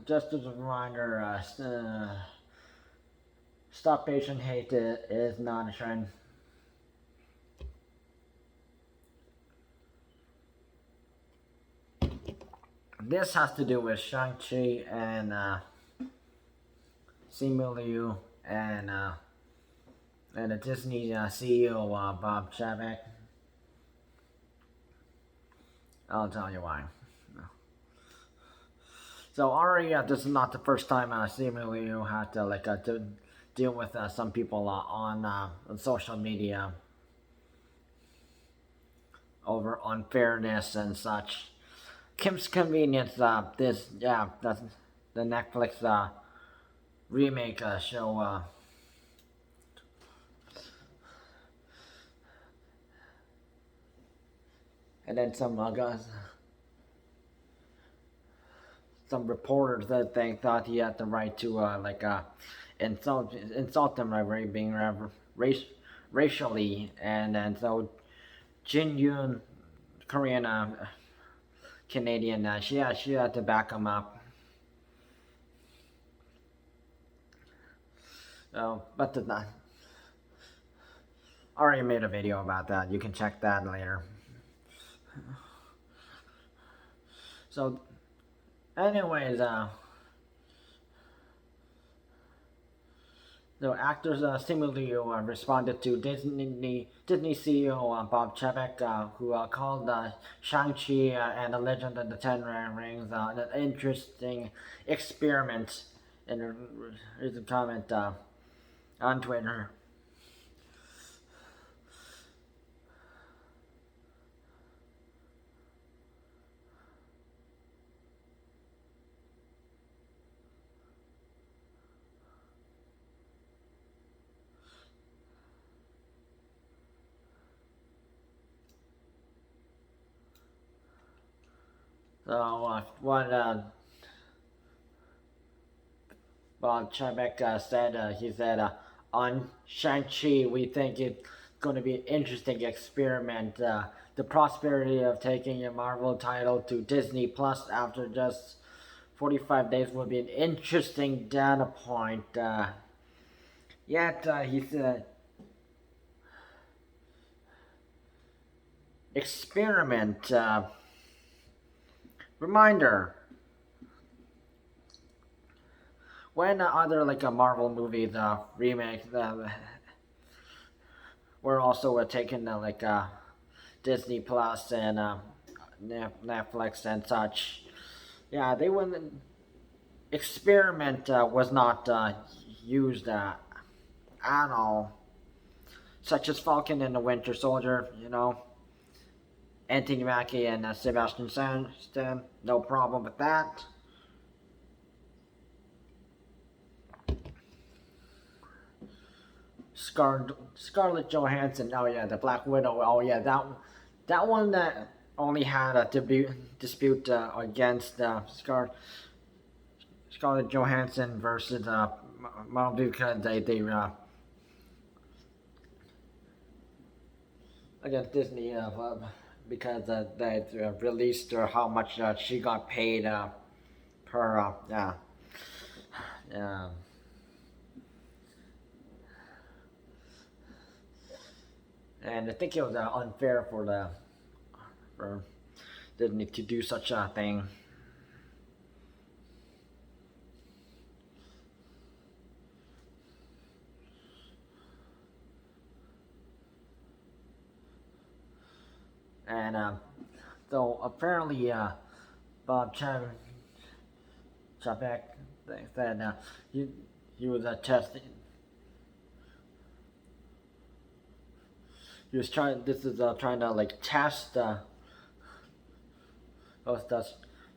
just as a reminder, stop Asian hate is not a trend. This has to do with Shang-Chi and Simu Liu and the Disney CEO Bob Chabek. I'll tell you why. So already, this is not the first time Simu Liu had to deal with some people on social media over unfairness and such. Kim's Convenience, that's the Netflix remake show. And then some reporters that they thought he had the right to insult them by being racially, and then so Jean Yoon, Korean Canadian, she had to back him up. So, but I already made a video about that. You can check that later. So, anyways, the actors Simu Liu responded to Disney CEO Bob Chabek, who called Shang-Chi and the Legend of the Ten Rings an interesting experiment. And here's a comment on Twitter. So what Bob Chabek said, he said, on Shang-Chi, we think it's going to be an interesting experiment. The prosperity of taking a Marvel title to Disney Plus after just 45 days would be an interesting data point. Yet, he said, experiment. Reminder. When other Marvel movies remakes were also taken Disney Plus and Netflix and such, yeah, they wouldn't. Experiment was not used at all, such as Falcon and the Winter Soldier. Anthony Mackie and Sebastian Stan, no problem with that. Scarlett Johansson, oh yeah, the Black Widow, oh yeah, that one that only had a dispute against Scarlett Johansson versus Marvel because they against Disney because they released how much she got paid per yeah. And I think it was unfair for Disney to do such a thing. And so apparently Bob Chabek said he was testing. He was trying. This is trying to test the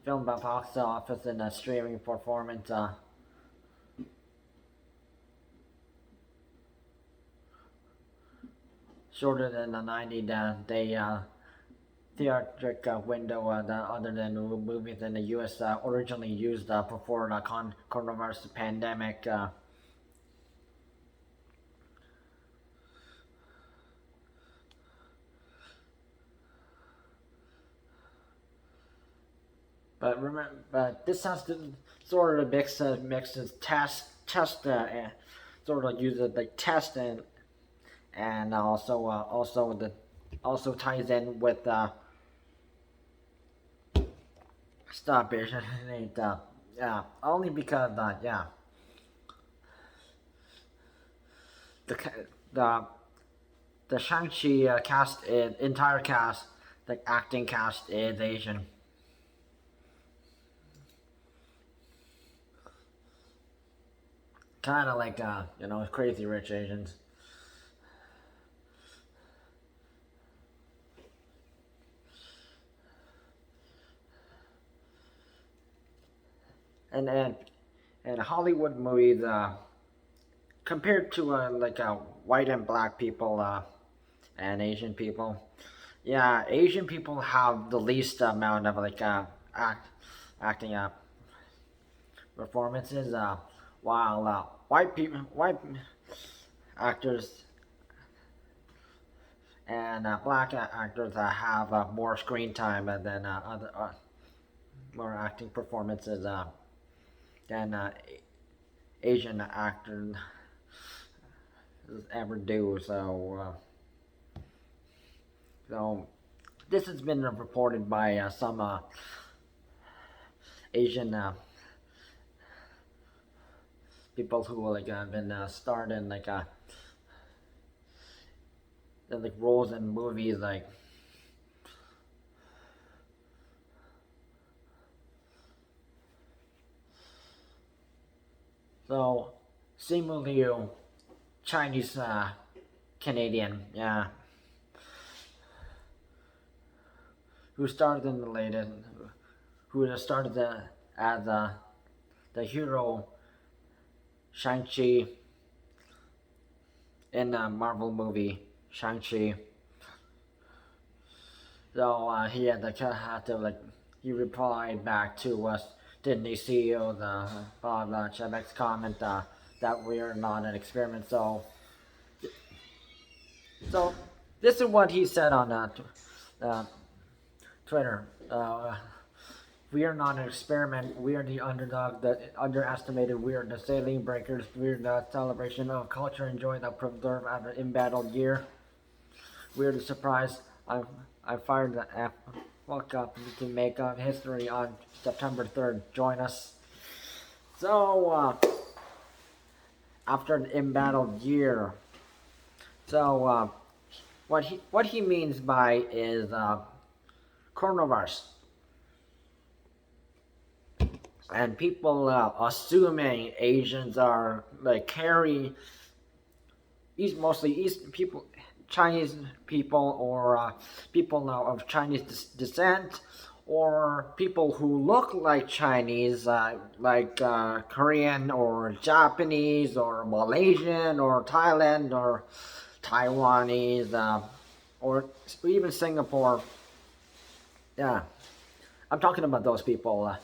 film box office and streaming performance. Shorter than the 90-day theatric window other than movies in the U.S. Originally used before the coronavirus pandemic. But remember, but this has to sort of mixes test sort of uses like test and also ties in with stop it. Yeah, only because yeah, the the the Shang-Chi cast is entire cast, the acting cast is Asian. Kind of like Crazy Rich Asians. And and Hollywood movies compared to white and black people and Asian people. Yeah, Asian people have the least amount of acting performances, while white actors and black actors have more screen time than other more acting performances than Asian actors ever do. So this has been reported by some Asian people who have been starring like roles in movies like so Simu Liu, Chinese Canadian, yeah, who started in the latest, who started as the hero Shang-Chi in the Marvel movie Shang-Chi. So had to he replied back to us Disney CEO the Bob Chabek's comment that we are not an experiment. So this is what he said on uh, Twitter. We are not an experiment. We are the underdog, the underestimated. We are the saline breakers. We are the celebration of culture and joy that preserve after an embattled year. We are the surprise. I fired the F. Fuck up. We can make up history on September 3rd. Join us. So, after an embattled year. So, what he means by is coronavirus. And people assuming Asians are mostly East people, Chinese people, or people of Chinese descent, or people who look like Chinese, Korean or Japanese or Malaysian or Thailand or Taiwanese, or even Singapore. Yeah, I'm talking about those people.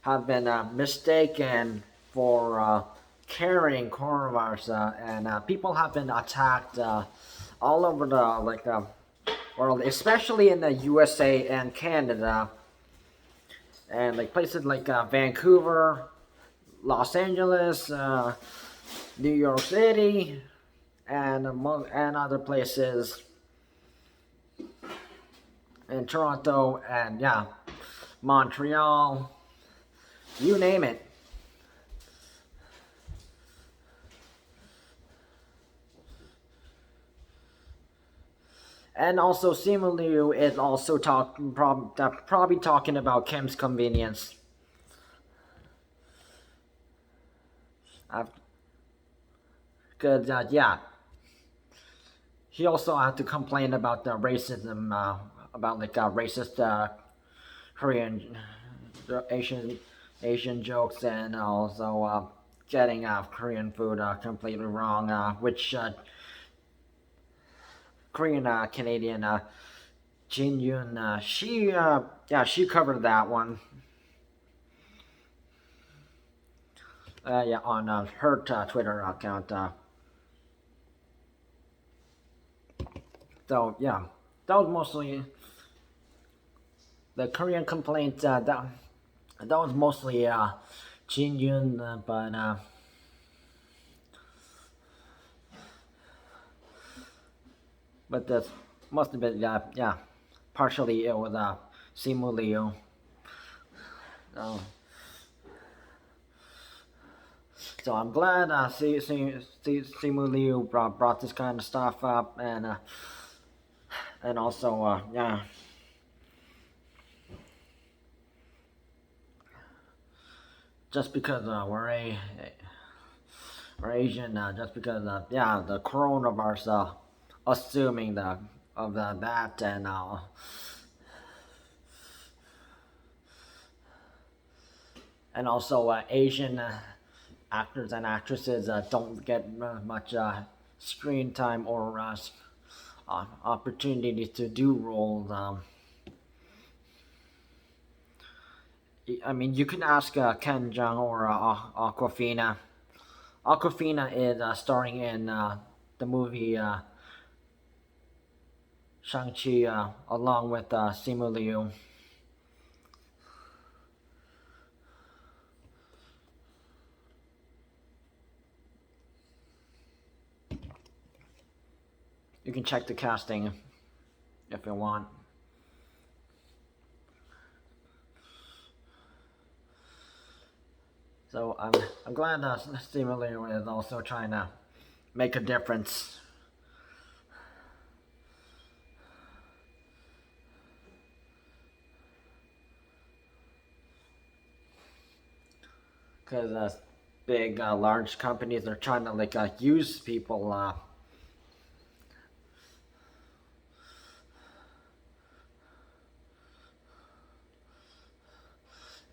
Have been mistaken for carrying coronavirus, and people have been attacked all over the world, especially in the USA and Canada, and places like Vancouver, Los Angeles, New York City, and other places, in Toronto, and yeah, Montreal. You name it. And also, Simu Liu is also probably talking about Kim's convenience. Because, yeah, he also had to complain about the racism, about racist Korean, Asian jokes, and also getting Korean food completely wrong, which Korean Canadian Jean Yoon, she covered that one. Yeah, on her Twitter account. So yeah, that was mostly the Korean complaint. That was mostly Jean Yoon, but that must have been yeah, partially it was Simu Liu. Uh, so I'm glad Simu Liu brought this kind of stuff up, and also yeah, just because we're Asian, just because yeah, the coronavirus assuming that, and also Asian actors and actresses don't get much screen time or opportunity to do roles. I mean, you can ask Ken Jeong or Aquafina. Aquafina is starring in the movie Shang-Chi along with Simu Liu. You can check the casting if you want. So I'm glad Simu Liu is also trying to make a difference. Because big, large companies are trying to use people.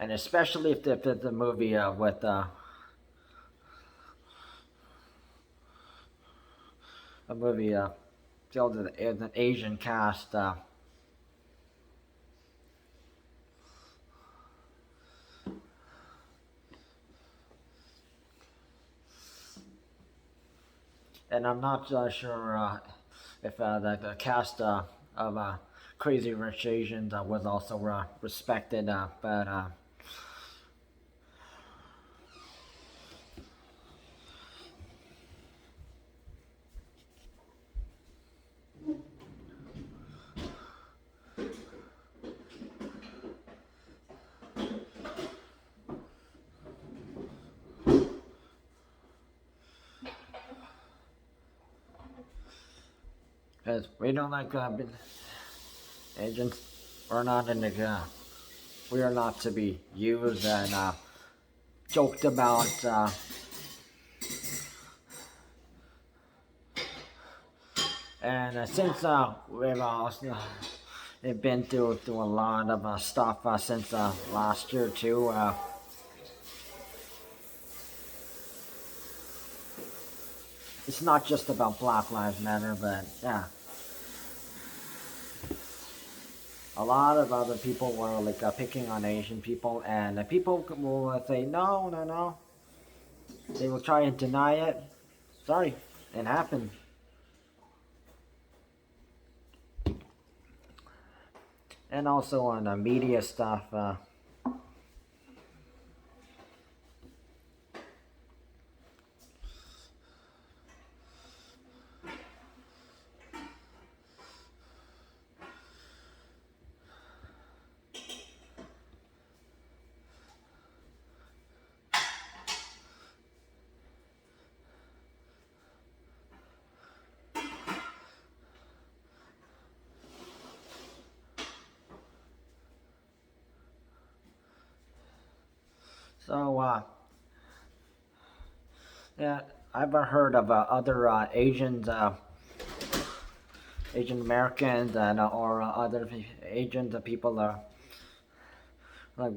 And especially if it's a movie with a movie filled with an Asian cast. And I'm not sure if the cast of Crazy Rich Asians was also respected, but because we don't like agents, we're not in the we are not to be used and joked about. And since we've been through a lot of stuff since last year too. It's not just about Black Lives Matter, but yeah, a lot of other people were picking on Asian people, and people will say no, no, no. They will try and deny it. Sorry, it happened. And also on media stuff. So yeah, I've heard of other Asian Americans and or other Asian people like,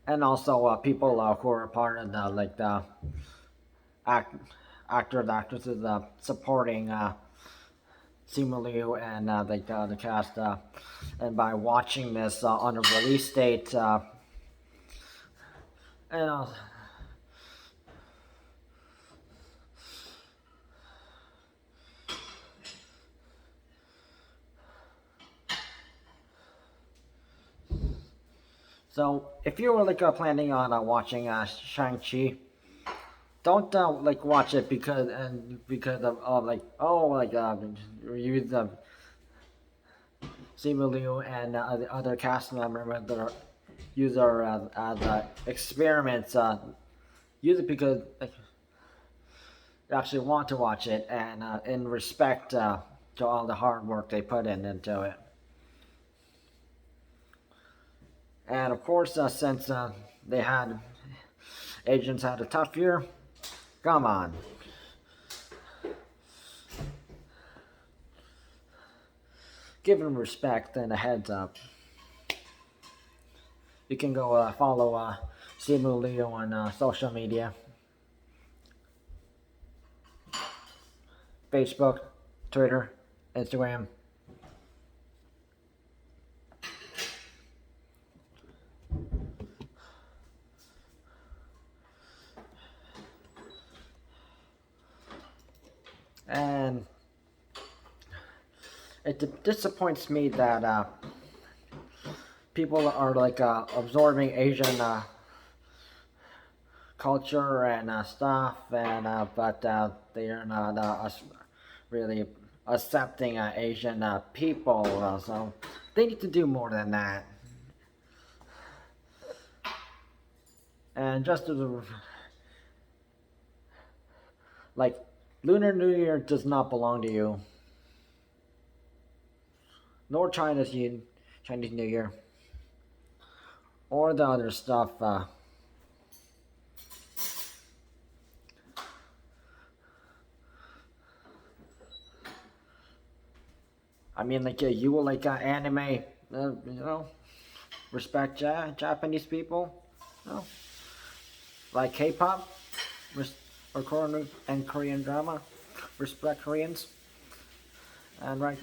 and also people who are part of the act, actors actresses supporting Simu Liu and the cast, and by watching this on a release date, and So if you were like planning on watching Shang-Chi, don't like watch it because of like oh like reviews of Simu Liu and the other cast members that are user as experiments. Use it because like, you actually want to watch it and in respect to all the hard work they put into it. And of course, since they had agents had a tough year, come on, give them respect and a heads up. You can go follow Simu Liu on social media, Facebook, Twitter, Instagram. And it disappoints me that people are like absorbing Asian culture and stuff, and but they are not really accepting Asian people. So they need to do more than that. And just as a, like Lunar New Year does not belong to you, nor Chinese New Year, or the other stuff. I mean, like you will like anime, you know, respect Japanese people, you know, like K-pop, or Korean drama, respect Koreans, and right,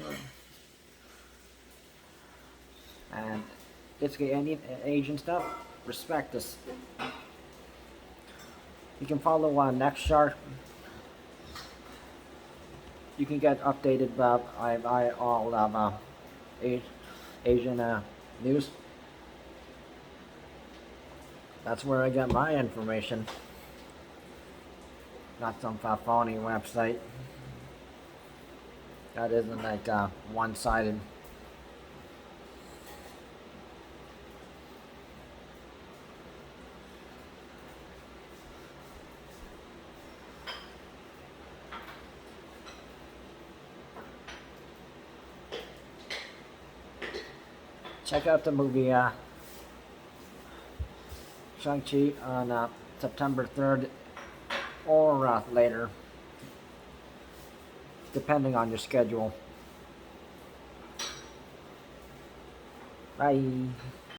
and it's any Asian stuff, respect us. You can follow Next Shark. You can get updated about all of Asian news. That's where I get my information. Not some phony website. That isn't like one-sided. Check out the movie Shang-Chi on September 3rd or later, depending on your schedule. Bye.